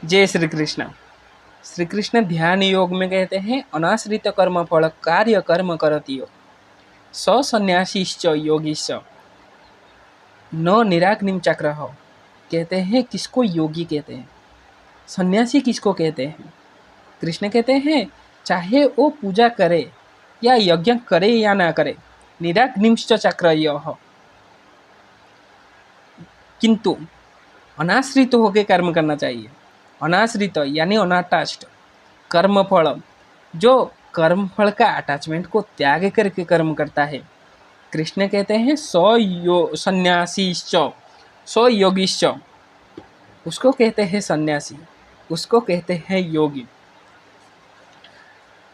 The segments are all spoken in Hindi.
जय श्री कृष्ण। श्री कृष्ण ध्यान योग में कहते हैं अनाश्रित कर्म फल कार्य कर्म करती हो स संन्यासीश्च योगीश्च न निराग्निम चक्र हो। कहते हैं किसको योगी कहते हैं, सन्यासी किसको कहते हैं। कृष्ण कहते हैं चाहे वो पूजा करे या यज्ञ करे या ना करे, निराग्निश्च चक्र यह, किंतु अनाश्रित होकर कर्म करना चाहिए। अनाश्रित यानी अनअटैच्ड। कर्म फल, जो कर्म फल का अटैचमेंट को त्याग करके कर्म करता है, कृष्ण कहते हैं सन्यासीश्च, सो योगीश्च, उसको कहते हैं सन्यासी, उसको कहते हैं योगी।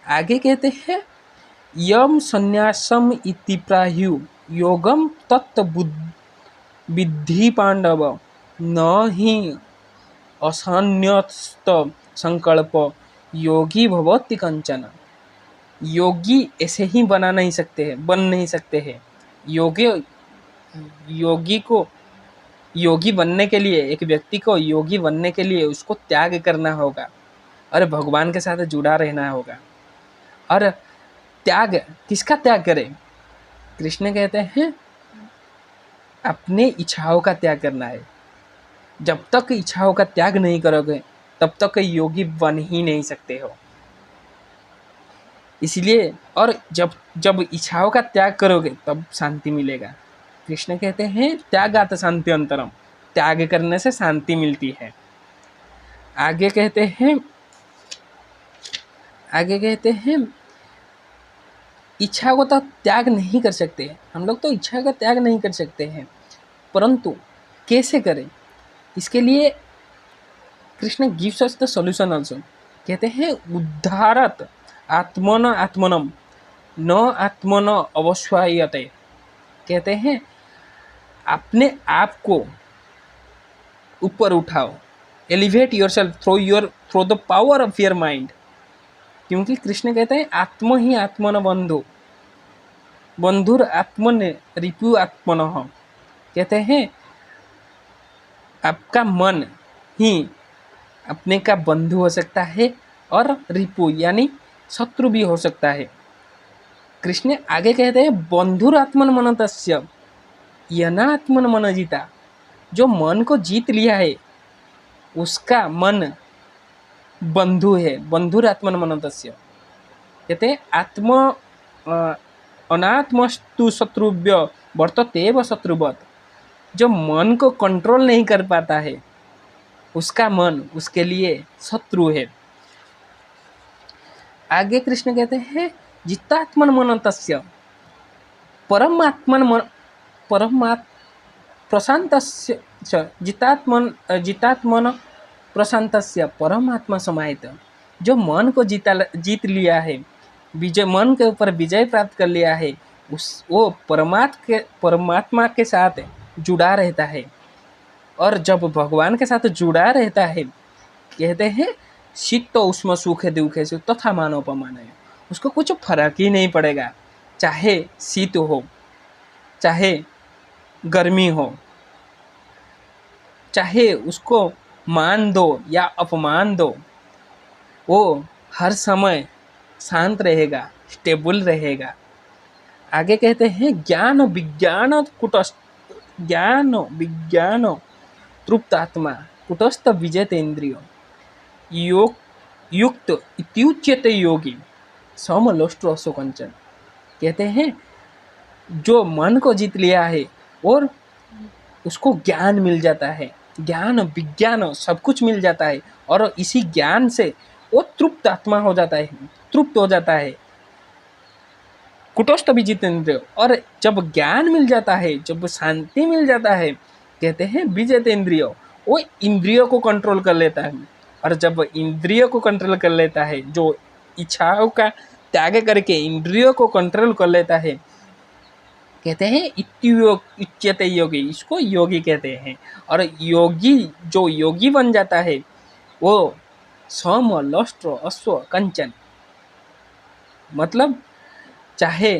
आगे कहते हैं यम सन्यासम इति प्राहु योगम तत् विद्धि पांडव न ही असन्यस्त संकल्प योगी भवति कंचन। योगी ऐसे ही बना नहीं सकते हैं, बन नहीं सकते हैं। योगी को योगी बनने के लिए, एक व्यक्ति को योगी बनने के लिए उसको त्याग करना होगा और भगवान के साथ जुड़ा रहना होगा। और त्याग किसका त्याग करें? कृष्ण कहते हैं अपने इच्छाओं का त्याग करना है। जब तक इच्छाओं का त्याग नहीं करोगे तब तक योगी बन ही नहीं सकते हो। इसलिए और जब जब इच्छाओं का त्याग करोगे तब शांति मिलेगा। कृष्ण कहते हैं त्यागात शांति अंतरम, त्याग करने से शांति मिलती है। आगे कहते हैं इच्छा को तो त्याग नहीं कर सकते हम लोग, तो इच्छा का त्याग नहीं कर सकते हैं, परंतु कैसे करें? इसके लिए Krishna gives us the solution also. कहते हैं उद्धारत आत्मन आत्मनम न आत्मन अवश्वायते। कहते हैं अपने आप को ऊपर उठाओ, elevate yourself through the power of your mind. क्योंकि कृष्ण कहते हैं आत्म ही आत्मन बंधु, बंधुर आत्मन रिपु आत्मन। कहते हैं आपका मन ही अपने का बंधु हो सकता है और रिपु यानी शत्रु भी हो सकता है। कृष्ण आगे कहते हैं बंधुर आत्मन मन तस्य यना आत्मन मन जीता। जो मन को जीत लिया है उसका मन बंधु है, बंधुर आत्मन मन तस्य। कहते हैं आत्म अनात्मस्तु शत्रुभ्य वर्ततेव शत्रुवत। जो मन को कंट्रोल नहीं कर पाता है उसका मन उसके लिए शत्रु है। आगे कृष्ण कहते हैं जितात्मन मन तस्य परमात्मन प्रशांतस्य जितात्मन प्रशांतस्य परमात्मा समाहित। जो मन को जीत लिया है, विजय, मन के ऊपर विजय प्राप्त कर लिया है, वो परमात्मा के साथ जुड़ा रहता है। और जब भगवान के साथ जुड़ा रहता है, कहते हैं शीत उष्म सुखे दुखे से तथा मानोपमान है, उसको कुछ फर्क ही नहीं पड़ेगा। चाहे शीत हो, चाहे गर्मी हो, चाहे उसको मान दो या अपमान दो, वो हर समय शांत रहेगा, स्टेबल रहेगा। आगे कहते हैं ज्ञान विज्ञान तृप्त आत्मा कुटस्थ विजयते इंद्रियो युक्त इत्युच्यते योगी समलोष्ट्रो कंचन। कहते हैं जो मन को जीत लिया है और उसको ज्ञान मिल जाता है, ज्ञान विज्ञान सब कुछ मिल जाता है, और इसी ज्ञान से वो तृप्त आत्मा हो जाता है, तृप्त हो जाता है, कुटस्थ भी जितेंद्रिय। और जब ज्ञान मिल जाता है, जब शांति मिल जाता है, कहते हैं विजयते इंद्रिय, वो इंद्रियों को कंट्रोल कर लेता है। और जब इंद्रियों को कंट्रोल कर लेता है, जो इच्छाओं का त्याग करके इंद्रियों को कंट्रोल कर लेता है, कहते हैं इत्युच्यते योगी, इसको योगी कहते हैं। और योगी जो योगी बन जाता है वो सम लष्ट्र अश्व कंचन, मतलब चाहे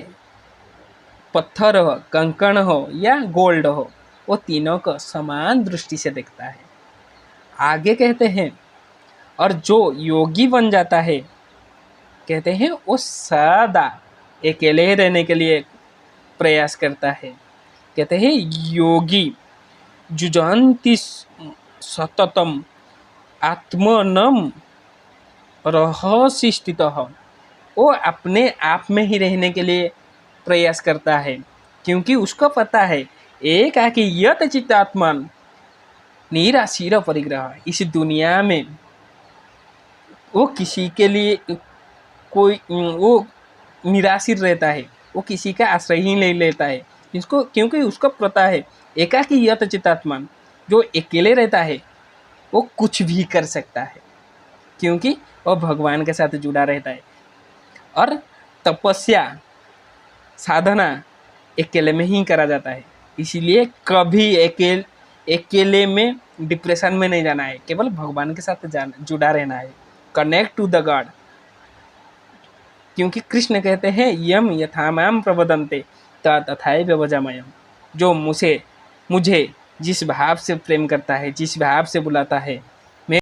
पत्थर हो, कंकण हो या गोल्ड हो, वो तीनों को समान दृष्टि से देखता है। आगे कहते हैं और जो योगी बन जाता है, कहते हैं वो सदा अकेले रहने के लिए प्रयास करता है। कहते हैं योगी जुजंति सततम आत्मनम रहस्य स्थितः, वो अपने आप में ही रहने के लिए प्रयास करता है, क्योंकि उसको पता है एकाकी यत चित्तात्मन निराशीर परिग्रह, इस दुनिया में वो किसी के लिए कोई वो निराशीर रहता है, वो किसी का आश्रय ही नहीं लेता है, इसको क्योंकि उसको पता है एकाकी यत चित्तात्मन, जो अकेले रहता है वो कुछ भी कर सकता है, क्योंकि वो भगवान के साथ जुड़ा रहता है। और तपस्या साधना अकेले में ही करा जाता है, इसीलिए कभी अकेले में डिप्रेशन में नहीं जाना है, केवल भगवान के साथ जुड़ा रहना है, कनेक्ट टू द गॉड। क्योंकि कृष्ण कहते हैं यम यथा माम प्रबदन्ते तथैव भजाम्यहम्, जो मुझे जिस भाव से प्रेम करता है, जिस भाव से बुलाता है,